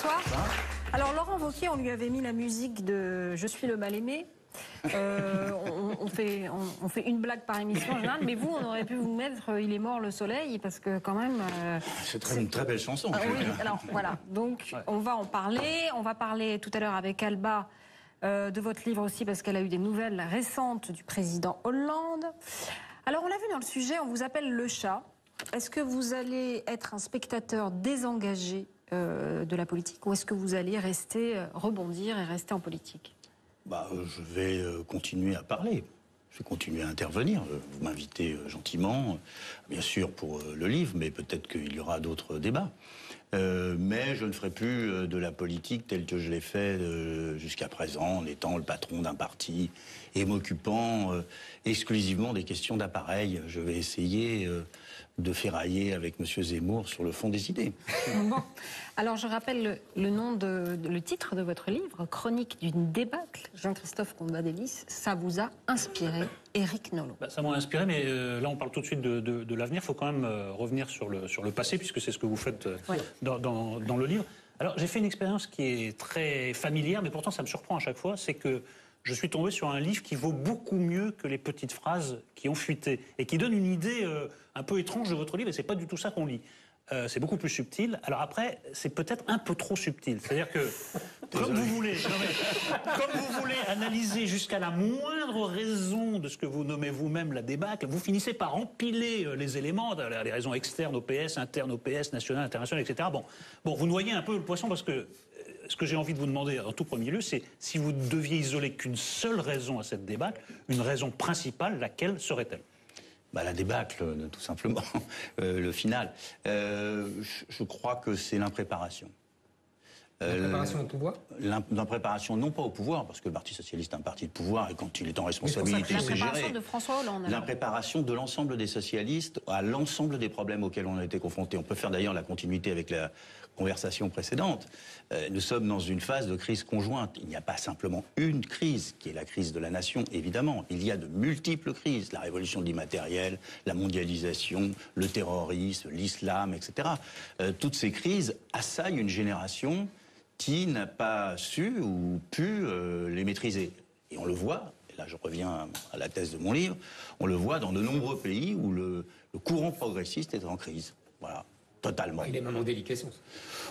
Bonsoir. Alors Laurent Wauquiez, on lui avait mis la musique de Je suis le mal-aimé. On fait une blague par émission en général, mais vous, on aurait pu vous mettre Il est mort le soleil, parce que quand même... c'est une très belle chanson. Oui, alors voilà, donc on va en parler. On va parler tout à l'heure avec Alba de votre livre aussi, parce qu'elle a eu des nouvelles récentes du président Hollande. Alors on l'a vu dans le sujet, on vous appelle le chat. Est-ce que vous allez être un spectateur désengagé de la politique, ou est-ce que vous allez rebondir et rester en politique? Je vais continuer à parler. Je vais continuer à intervenir. Vous m'invitez gentiment, bien sûr pour le livre, mais peut-être qu'il y aura d'autres débats. Mais je ne ferai plus de la politique telle que je l'ai fait jusqu'à présent, en étant le patron d'un parti et m'occupant exclusivement des questions d'appareil. Je vais essayer de ferrailler avec M. Zemmour sur le fond des idées. Bon, alors je rappelle le titre de votre livre, Chronique d'une débâcle, Jean-Christophe Combadélis. Ça vous a inspiré, Éric Nolot? Ça m'a inspiré, mais là on parle tout de suite de l'avenir. Il faut quand même revenir sur le passé, puisque c'est ce que vous faites dans le livre. Alors j'ai fait une expérience qui est très familière, mais pourtant ça me surprend à chaque fois, c'est que je suis tombé sur un livre qui vaut beaucoup mieux que les petites phrases qui ont fuité et qui donne une idée un peu étrange de votre livre, et c'est pas du tout ça qu'on lit. C'est beaucoup plus subtil. Alors après, c'est peut-être un peu trop subtil. C'est-à-dire que, comme vous voulez analyser jusqu'à la moindre raison de ce que vous nommez vous-même la débâcle, vous finissez par empiler les éléments, les raisons externes au PS, internes au PS, nationales, internationales, etc. Bon, vous noyez un peu le poisson, parce que ce que j'ai envie de vous demander en tout premier lieu, c'est si vous deviez isoler qu'une seule raison à cette débâcle, une raison principale, laquelle serait-elle ? La débâcle, tout simplement, le final. Je crois que c'est l'impréparation. L'impréparation au pouvoir ? L'impréparation, non pas au pouvoir, parce que le Parti Socialiste est un parti de pouvoir, et quand il est en responsabilité, c'est géré. L'impréparation de François Hollande. L'impréparation de l'ensemble des socialistes à l'ensemble des problèmes auxquels on a été confrontés. On peut faire d'ailleurs la continuité avec la conversation précédente. Nous sommes dans une phase de crise conjointe. Il n'y a pas simplement une crise, qui est la crise de la nation, évidemment. Il y a de multiples crises. La révolution de l'immatériel, la mondialisation, le terrorisme, l'islam, etc. Toutes ces crises assaillent une génération qui n'a pas su ou pu les maîtriser. Et on le voit, et là je reviens à la thèse de mon livre, on le voit dans de nombreux pays où le courant progressiste est en crise. Voilà. Totalement. Il est même en déliquescence.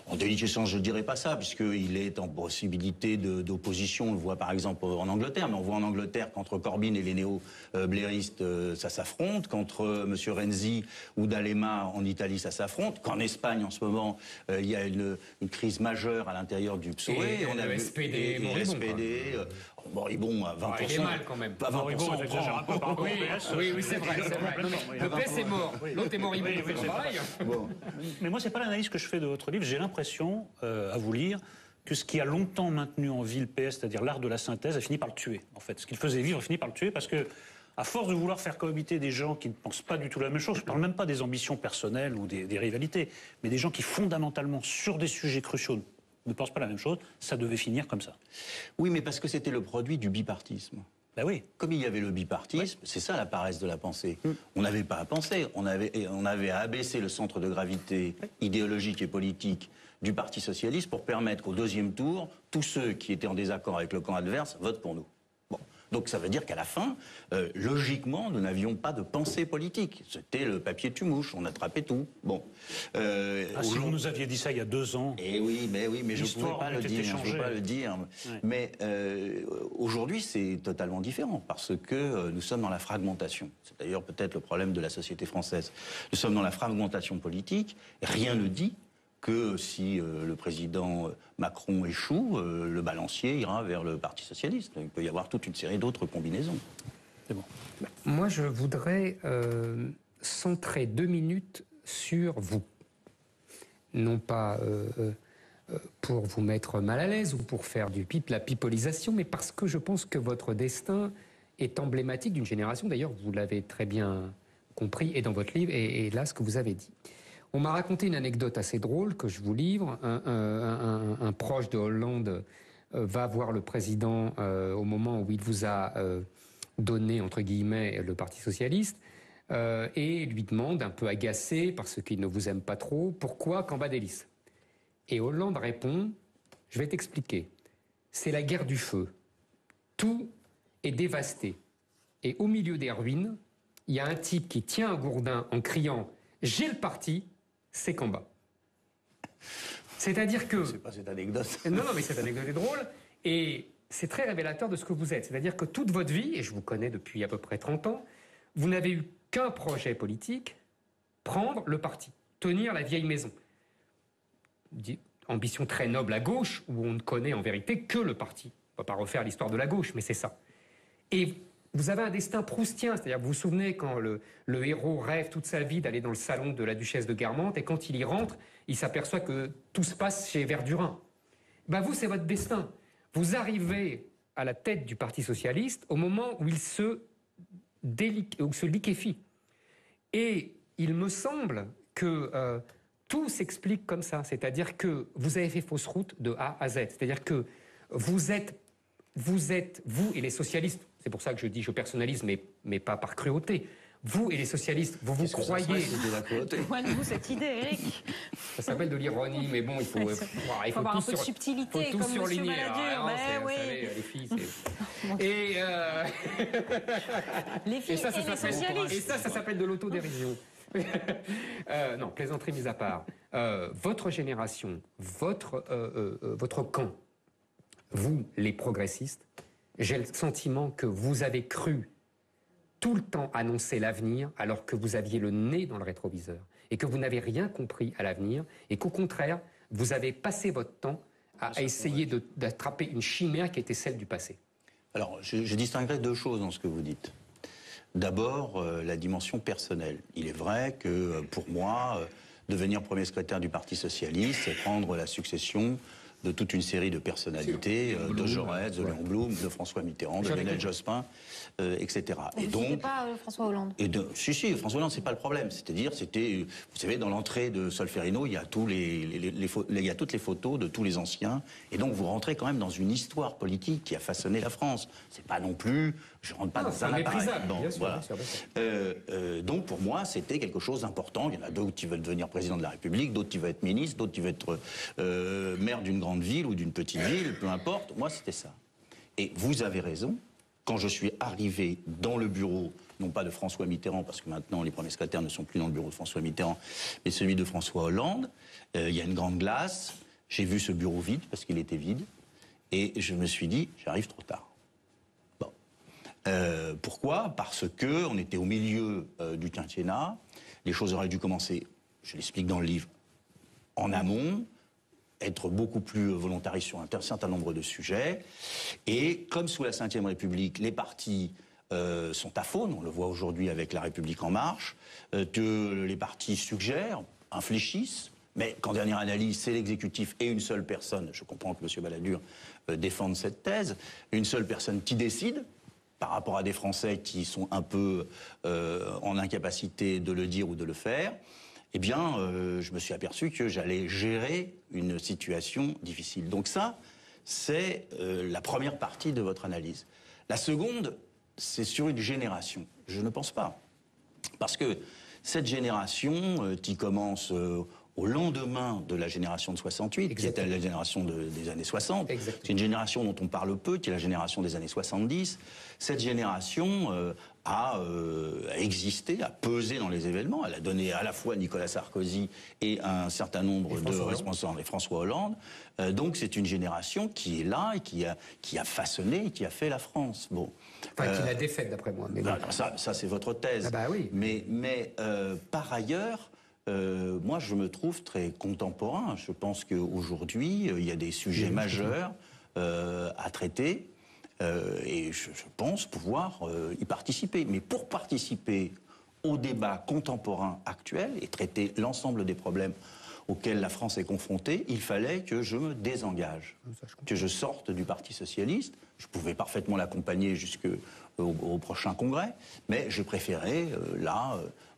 En déliquescence, je ne dirais pas ça, puisqu'il est en possibilité d'opposition. On le voit par exemple en Angleterre, mais on voit en Angleterre qu'entre Corbyn et les néo-blairistes, ça s'affronte, qu'entre M. Renzi ou D'Alema en Italie, ça s'affronte, qu'en Espagne, en ce moment, il y a une crise majeure à l'intérieur du PSOE. Et on a le SPD moribond à 20%. Il est mal quand même. Pas 20%, j'exagère un peu par rapport au PS. Oui, c'est vrai. Le PS est mort. L'autre est moribond. C'est pareil. Mais moi, c'est pas l'analyse que je fais de votre livre. J'ai l'impression, à vous lire, que ce qui a longtemps maintenu en vie le PS, c'est-à-dire l'art de la synthèse, a fini par le tuer, en fait. Ce qu'il faisait vivre a fini par le tuer, parce que, à force de vouloir faire cohabiter des gens qui ne pensent pas du tout la même chose, je ne parle même pas des ambitions personnelles ou des rivalités, mais des gens qui, fondamentalement, sur des sujets cruciaux, ne pensent pas la même chose, ça devait finir comme ça. Oui, mais parce que c'était le produit du bipartisme. Ben oui. Comme il y avait le bipartisme, c'est ça la paresse de la pensée. On n'avait pas à penser, on avait à abaisser le centre de gravité idéologique et politique du Parti Socialiste pour permettre qu'au deuxième tour, tous ceux qui étaient en désaccord avec le camp adverse votent pour nous. Bon. Donc ça veut dire qu'à la fin, logiquement, nous n'avions pas de pensée politique. C'était le papier tumouche, on attrapait tout. Bon. Si vous nous aviez dit ça il y a 2 ans. Oui, mais je ne pouvais pas le dire. Je pouvais pas le dire. Ouais. Mais aujourd'hui, c'est totalement différent parce que nous sommes dans la fragmentation. C'est d'ailleurs peut-être le problème de la société française. Nous sommes dans la fragmentation politique. Rien ne dit que si le président Macron échoue, le balancier ira vers le Parti Socialiste. Il peut y avoir toute une série d'autres combinaisons. C'est bon. Moi, je voudrais centrer 2 minutes sur vous. Non pas pour vous mettre mal à l'aise ou pour faire la pipolisation, mais parce que je pense que votre destin est emblématique d'une génération. D'ailleurs, vous l'avez très bien compris, et dans votre livre, et là, ce que vous avez dit. On m'a raconté une anecdote assez drôle que je vous livre. Un proche de Hollande va voir le président au moment où il vous a donné, entre guillemets, le Parti Socialiste, et lui demande, un peu agacé, parce qu'il ne vous aime pas trop, pourquoi Cambadélis ? Et Hollande répond, Je vais t'expliquer. C'est la guerre du feu. Tout est dévasté. Et au milieu des ruines, il y a un type qui tient un gourdin en criant « J'ai le parti », c'est combat. C'est-à-dire que... C'est pas cette anecdote. Non, mais cette anecdote est drôle. Et c'est très révélateur de ce que vous êtes. C'est-à-dire que toute votre vie, et je vous connais depuis à peu près 30 ans, vous n'avez eu qu'un projet politique, prendre le parti, tenir la vieille maison. Ambition très noble à gauche, où on ne connaît en vérité que le parti. On ne va pas refaire l'histoire de la gauche, mais c'est ça. Et vous avez un destin proustien, c'est-à-dire vous vous souvenez quand le héros rêve toute sa vie d'aller dans le salon de la duchesse de Guermantes, et quand il y rentre, il s'aperçoit que tout se passe chez Verdurin. Ben vous, c'est votre destin. Vous arrivez à la tête du Parti socialiste au moment où il se liquéfie. Et il me semble que tout s'explique comme ça. C'est-à-dire que vous avez fait fausse route de A à Z. C'est-à-dire que vous êtes, vous et les socialistes, c'est pour ça que je dis je personnalise, mais pas par cruauté, vous et les socialistes, vous croyez... Vous, cette idée, Éric. Ça s'appelle de l'ironie, mais bon, il faut avoir un peu de subtilité, faut tout comme surligner. Monsieur Balladur. Oui. Savez, les filles, et les filles et les socialistes. Et ça s'appelle de l'autodérision. Non, plaisanterie mise à part. Votre génération, votre camp, vous, les progressistes, j'ai le sentiment que vous avez cru tout le temps annoncer l'avenir alors que vous aviez le nez dans le rétroviseur et que vous n'avez rien compris à l'avenir et qu'au contraire, vous avez passé votre temps à essayer d'attraper une chimère qui était celle du passé. Alors, je distinguerai deux choses dans ce que vous dites. D'abord, la dimension personnelle. Il est vrai que, pour moi, devenir premier secrétaire du Parti socialiste, c'est prendre la succession de toute une série de personnalités, de Jaurès, de Léon Blum, de François Mitterrand, de Lionel Jospin, etc. Et donc, c'était pas François Hollande. Si, François Hollande, c'est pas le problème. C'est-à-dire, vous savez, dans l'entrée de Solferino, il y a toutes les photos de tous les anciens. Et donc, vous rentrez quand même dans une histoire politique qui a façonné la France. C'est pas non plus, je rentre pas dans un appareil. Bon, voilà. Donc, pour moi, c'était quelque chose d'important. Il y en a d'autres qui veulent devenir président de la République, d'autres qui veulent être ministre, d'autres qui veulent être maire d'une grande ville ou d'une petite ville, peu importe. Moi, c'était ça. Et vous avez raison. Quand je suis arrivé dans le bureau, non pas de François Mitterrand, parce que maintenant les premiers secrétaires ne sont plus dans le bureau de François Mitterrand, mais celui de François Hollande, il y a une grande glace, j'ai vu ce bureau vide, parce qu'il était vide, et je me suis dit, j'arrive trop tard. Bon. Pourquoi ? Parce qu'on était au milieu du quinquennat, les choses auraient dû commencer, je l'explique dans le livre, en amont, être beaucoup plus volontariste sur un certain nombre de sujets. Et comme sous la Ve République, les partis sont à faune, on le voit aujourd'hui avec La République En Marche, que les partis suggèrent, infléchissent, mais qu'en dernière analyse, c'est l'exécutif et une seule personne, je comprends que M. Balladur défende cette thèse, une seule personne qui décide, par rapport à des Français qui sont un peu en incapacité de le dire ou de le faire. Eh bien, je me suis aperçu que j'allais gérer une situation difficile. Donc ça, c'est la première partie de votre analyse. La seconde, c'est sur une génération. Je ne pense pas. Parce que cette génération qui commence au lendemain de la génération de 68, Exactement. Qui était la génération des années 60, Exactement. C'est une génération dont on parle peu, qui est la génération des années 70. Cette génération a existé, a pesé dans les événements. Elle a donné à la fois Nicolas Sarkozy et un certain nombre de responsables, et François Hollande. Donc c'est une génération qui est là et qui a façonné et qui a fait la France. Bon. Enfin, qui l'a défaite, d'après moi. Mais ben, ça c'est votre thèse. Ah bah oui. Mais par ailleurs, moi je me trouve très contemporain. Je pense qu'aujourd'hui, il y a des sujets majeurs à traiter. Et je pense pouvoir y participer. Mais pour participer au débat contemporain actuel et traiter l'ensemble des problèmes auxquels la France est confrontée, il fallait que je me désengage, que je sorte du Parti socialiste. Je pouvais parfaitement l'accompagner jusqu'au prochain congrès, mais je préférais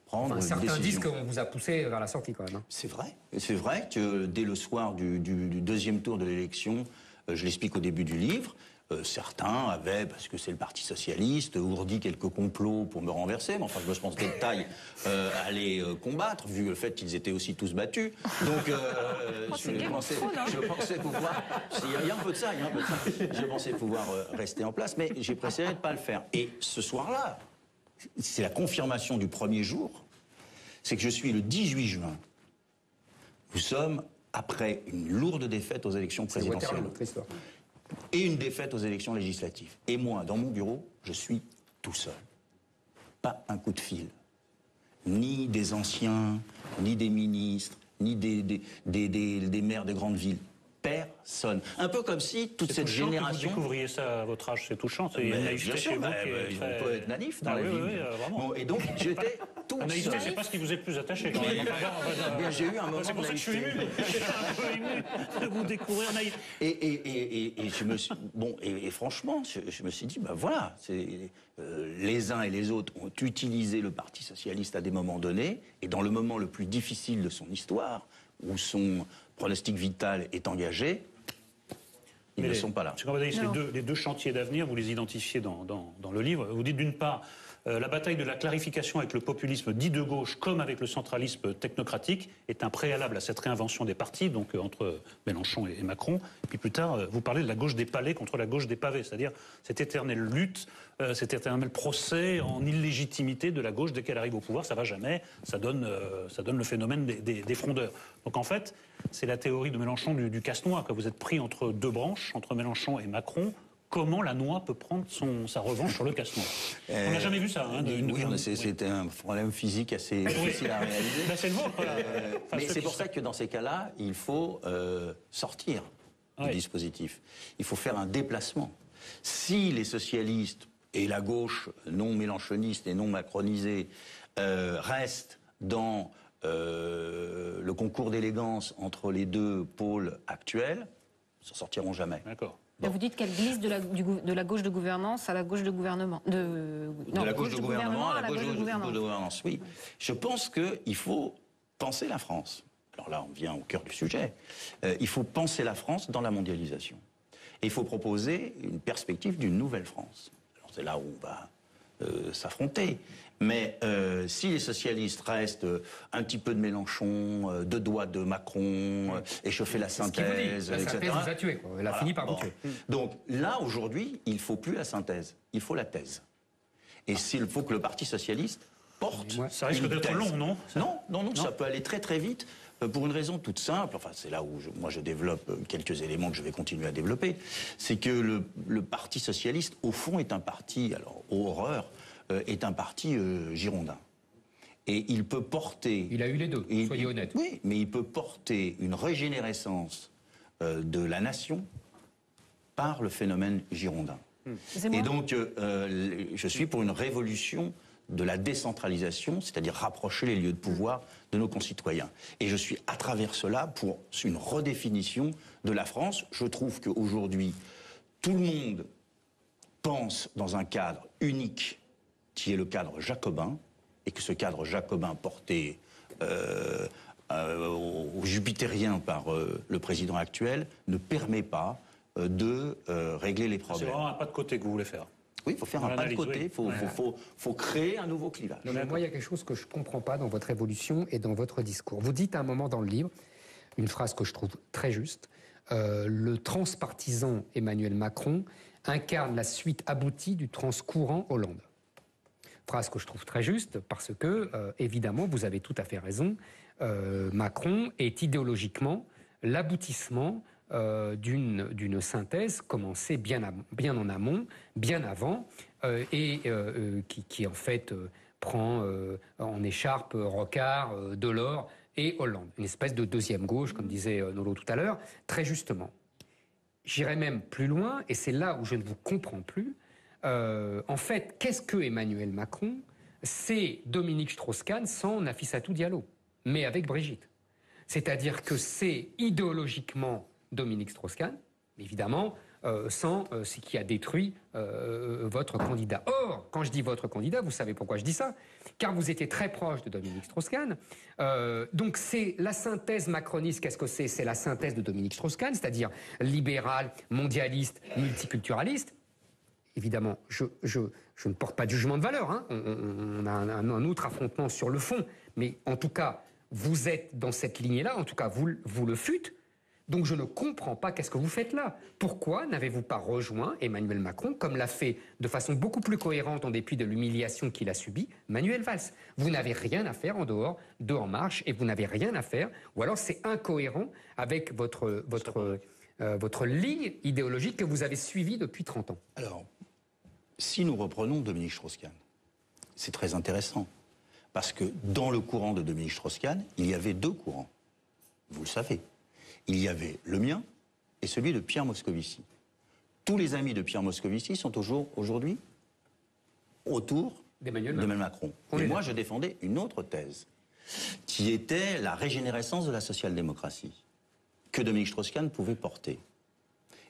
prendre une décision. Certains disent qu'on vous a poussé vers la sortie quand même. Hein. C'est vrai. C'est vrai que dès le soir du deuxième tour de l'élection, je l'explique au début du livre, certains avaient, parce que c'est le Parti socialiste, ourdi quelques complots pour me renverser, mais enfin je me sentais de taille à les combattre, vu le fait qu'ils étaient aussi tous battus. Donc je pensais pouvoir... Il y a un peu de ça, Je pensais pouvoir rester en place, mais j'ai préféré ne pas le faire. Et ce soir-là, c'est la confirmation du premier jour, c'est que je suis le 18 juin. Nous sommes après une lourde défaite aux élections présidentielles. Et une défaite aux élections législatives. Et moi, dans mon bureau, je suis tout seul. Pas un coup de fil. Ni des anciens, ni des ministres, ni des maires des grandes villes. Personne. Un peu comme si toute cette génération... Vous découvriez ça à votre âge, c'est touchant. C'est une naïveté bien sûr, chez vous qui est on peut être naïf dans la vie. Oui, vraiment. Bon, et donc, j'étais tout seul. Naïveté, c'est pas ce qui vous est le plus attaché quand même. J'ai eu un moment c'est pour ça que je suis ému. Un peu ému de vous découvrir naïf. Et je me suis... Bon, et franchement, je me suis dit, ben voilà, les uns et les autres ont utilisé le Parti socialiste à des moments donnés, et dans le moment le plus difficile de son histoire, où son pronostic vital est engagé, ils ne sont pas là. Les deux chantiers d'avenir, vous les identifiez dans le livre. Vous dites d'une part, la bataille de la clarification avec le populisme dit de gauche comme avec le centralisme technocratique est un préalable à cette réinvention des partis, donc entre Mélenchon et Macron. Et puis plus tard, vous parlez de la gauche des palais contre la gauche des pavés, c'est-à-dire cette éternelle lutte, cet éternel procès en illégitimité de la gauche dès qu'elle arrive au pouvoir. Ça va jamais, ça donne le phénomène des frondeurs. Donc en fait, c'est la théorie de Mélenchon du casse-noix, que vous êtes pris entre deux branches, entre Mélenchon et Macron. Comment la noix peut prendre sa revanche sur le casse-noix? On n'a jamais vu ça. C'était un problème physique assez difficile à réaliser. C'est le vôtre. Mais c'est pour ça que dans ces cas-là, il faut sortir du dispositif. Il faut faire un déplacement. Si les socialistes et la gauche non mélenchoniste et non macronisée restent dans le concours d'élégance entre les deux pôles actuels, ils s'en sortiront jamais. D'accord. Bon. Vous dites qu'elle glisse de la gauche de gouvernance à la gauche de gouvernement. De la gauche de gouvernement à la gauche de gouvernance, oui. Je pense qu'il faut penser la France. Alors là, on vient au cœur du sujet. Il faut penser la France dans la mondialisation. Et il faut proposer une perspective d'une nouvelle France. Alors c'est là où on va s'affronter. Mais si les socialistes restent un petit peu de Mélenchon, deux doigts de Macron, échauffer la synthèse, la etc. synthèse vous a tué, quoi. Elle a fini par vous tuer. Donc là, aujourd'hui, il ne faut plus la synthèse, il faut la thèse. Et s'il faut que le Parti socialiste porte... Ça risque d'être long, non? Non, ça peut aller très très vite. Pour une raison toute simple, enfin c'est là où moi je développe quelques éléments que je vais continuer à développer, c'est que le Parti socialiste, au fond, est un parti, alors horreur, est un parti girondin. Et il peut porter... Il a eu les deux, soyez honnête. Oui, mais il peut porter une régénérescence de la nation par le phénomène girondin. Et donc, je suis pour une révolution de la décentralisation, c'est-à-dire rapprocher les lieux de pouvoir de nos concitoyens. Et je suis à travers cela pour une redéfinition de la France. Je trouve qu'aujourd'hui, tout le monde pense dans un cadre unique, qui est le cadre jacobin, et que ce cadre jacobin porté au jupitérien par le président actuel ne permet pas de régler les problèmes. C'est vraiment un pas de côté que vous voulez faire. Oui, il faut faire un pas de côté, faut créer un nouveau clivage. Non, mais moi, il y a quelque chose que je ne comprends pas dans votre évolution et dans votre discours. Vous dites à un moment dans le livre, une phrase que je trouve très juste, le transpartisan Emmanuel Macron incarne la suite aboutie du transcourant Hollande. Phrase que je trouve très juste parce que, évidemment, vous avez tout à fait raison, Macron est idéologiquement l'aboutissement d'une synthèse commencée bien en amont, bien avant, et qui en fait prend en écharpe Rocard, Delors et Hollande. Une espèce de deuxième gauche, comme disait Nolo tout à l'heure, très justement. J'irai même plus loin, et c'est là où je ne vous comprends plus. En fait, qu'est-ce que Emmanuel Macron? C'est Dominique Strauss-Kahn sans Nafissatou Diallo, mais avec Brigitte. C'est-à-dire que c'est idéologiquement Dominique Strauss-Kahn, évidemment, sans ce qui a détruit votre candidat. Or, quand je dis votre candidat, vous savez pourquoi je dis ça? car vous étiez très proche de Dominique Strauss-Kahn. Donc c'est la synthèse macroniste, qu'est-ce que c'est? C'est la synthèse de Dominique Strauss-Kahn, c'est-à-dire libéral, mondialiste, multiculturaliste. Évidemment, je ne porte pas de jugement de valeur, hein. On a un autre affrontement sur le fond, mais en tout cas, vous êtes dans cette lignée-là, en tout cas, vous le fûtes. Donc je ne comprends pas qu'est-ce que vous faites là. Pourquoi n'avez-vous pas rejoint Emmanuel Macron, comme l'a fait de façon beaucoup plus cohérente en dépit de l'humiliation qu'il a subie, Manuel Valls? Vous n'avez rien à faire en dehors de En Marche et vous n'avez rien à faire, ou alors c'est incohérent avec votre ligne idéologique que vous avez suivie depuis 30 ans. Alors, si nous reprenons Dominique Strauss-Kahn, c'est très intéressant, parce que dans le courant de Dominique Strauss-Kahn, il y avait deux courants, vous le savez. Il y avait le mien et celui de Pierre Moscovici. Tous les amis de Pierre Moscovici sont aujourd'hui autour d'Emmanuel Macron. Et moi, je défendais une autre thèse, qui était la régénérescence de la social-démocratie, que Dominique Strauss-Kahn pouvait porter,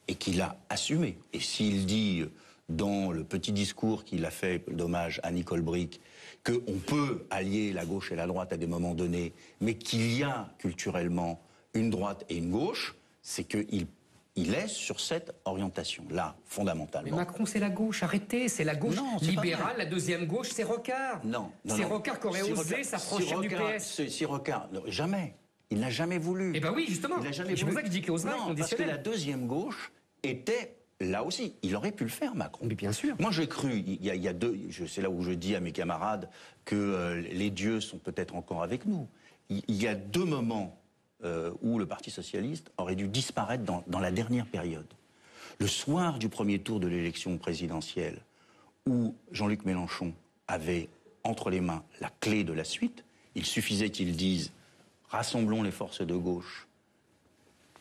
et qu'il a assumé. Et s'il dit, dans le petit discours qu'il a fait d'hommage à Nicole Bricq, qu'on peut allier la gauche et la droite à des moments donnés, mais qu'il y a culturellement une droite et une gauche, c'est qu'il est sur cette orientation-là, fondamentalement. Mais Macron, c'est la gauche, arrêtez, c'est la gauche libérale, la deuxième gauche, c'est Rocard. C'est Rocard qui aurait osé s'affranchir du PS. Si Rocard, jamais. Il n'a jamais voulu. Eh bien oui, justement. C'est pour ça que je dis qu'il oserait. Non, parce que la deuxième gauche était là aussi. Il aurait pu le faire, Macron. Mais bien sûr. Moi, j'ai cru, c'est là où je dis à mes camarades que les dieux sont peut-être encore avec nous. Il y a deux moments où le Parti socialiste aurait dû disparaître dans la dernière période. Le soir du premier tour de l'élection présidentielle, où Jean-Luc Mélenchon avait entre les mains la clé de la suite, il suffisait qu'il dise « rassemblons les forces de gauche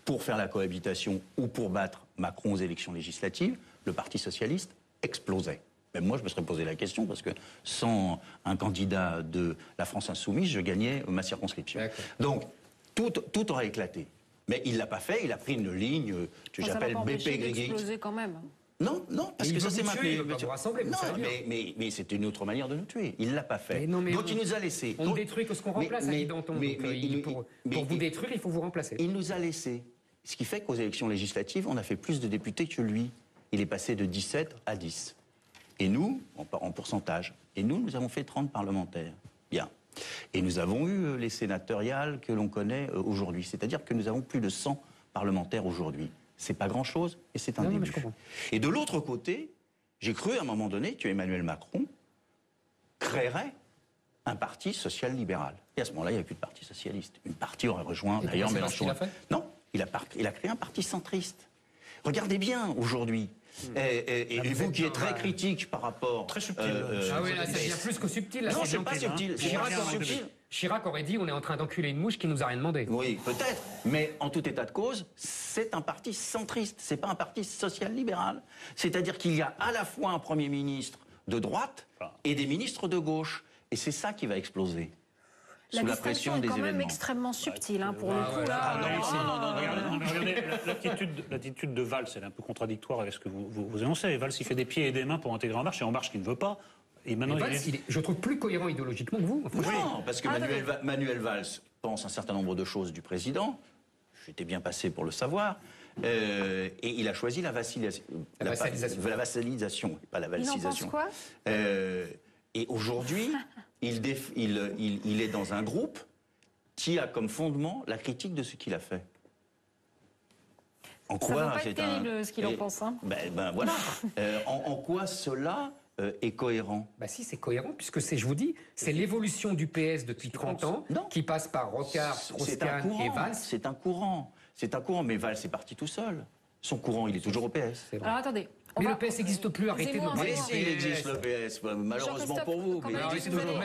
pour faire la cohabitation ou pour battre Macron aux élections législatives », le Parti socialiste explosait. Même moi, je me serais posé la question, parce que sans un candidat de la France insoumise, je gagnais ma circonscription. Donc, tout aurait éclaté. Mais il ne l'a pas fait, il a pris une ligne que j'appelle BP Grigui. Quand même. Non, parce que ça s'est maintenu. Non, mais c'était une autre manière de nous tuer. Il ne l'a pas fait. Donc il nous a laissés. On ne détruit que ce qu'on remplace, Guy Danton. Pour vous détruire, il faut vous remplacer. Il nous a laissés. Ce qui fait qu'aux élections législatives, on a fait plus de députés que lui. Il est passé de 17 à 10. Et nous, en pourcentage, nous avons fait 30 parlementaires. Bien. Et nous avons eu les sénatoriales que l'on connaît aujourd'hui. C'est-à-dire que nous avons plus de 100 parlementaires aujourd'hui. C'est pas grand-chose, et c'est un début. Et de l'autre côté, j'ai cru à un moment donné que Emmanuel Macron créerait un parti social-libéral. Et à ce moment-là, il n'y avait plus de parti socialiste. Une partie aurait rejoint, d'ailleurs, Mélenchon. Non, il a créé un parti centriste. Regardez bien, aujourd'hui. Et vous qui êtes très critique par rapport... Très subtil. Ah oui, là, ça devient plus que subtil. Là, non, c'est pas subtil. Chirac aurait dit, on est en train d'enculer une mouche qui nous a rien demandé. Oui, peut-être. Mais en tout état de cause, c'est un parti centriste. C'est pas un parti social-libéral. C'est-à-dire qu'il y a à la fois un Premier ministre de droite et des ministres de gauche. Et c'est ça qui va exploser. La sous la pression des événements. C'est quand même extrêmement subtil, hein, pour le coup. Regardez, l'attitude de Valls, elle est un peu contradictoire avec ce que vous énoncez. Valls, il fait des pieds et des mains pour intégrer En Marche, et En Marche qui ne veut pas. Et maintenant, Valls, je trouve plus cohérent idéologiquement que vous. Non, parce que Manuel Valls pense un certain nombre de choses du président. J'étais bien passé pour le savoir. Et il a choisi la vassalisation. La vassalisation, pas la valsisation. Il en pense quoi ? Et aujourd'hui, il est dans un groupe qui a comme fondement la critique de ce qu'il a fait. En quoi c'est terrible ce qu'il en pense. Hein. Voilà. En quoi cela est cohérent? Si, c'est cohérent, puisque je vous dis, c'est l'évolution du PS depuis 30 ans qui passe par Rocard, Strauss-Kahn et Valls. C'est un courant, mais Valls est parti tout seul. Son courant, il est toujours au PS. Alors attendez. Mais le PS n'existe plus, arrêtez de parler du PS. Il existe le PS, malheureusement pour vous. Mais il existe toujours.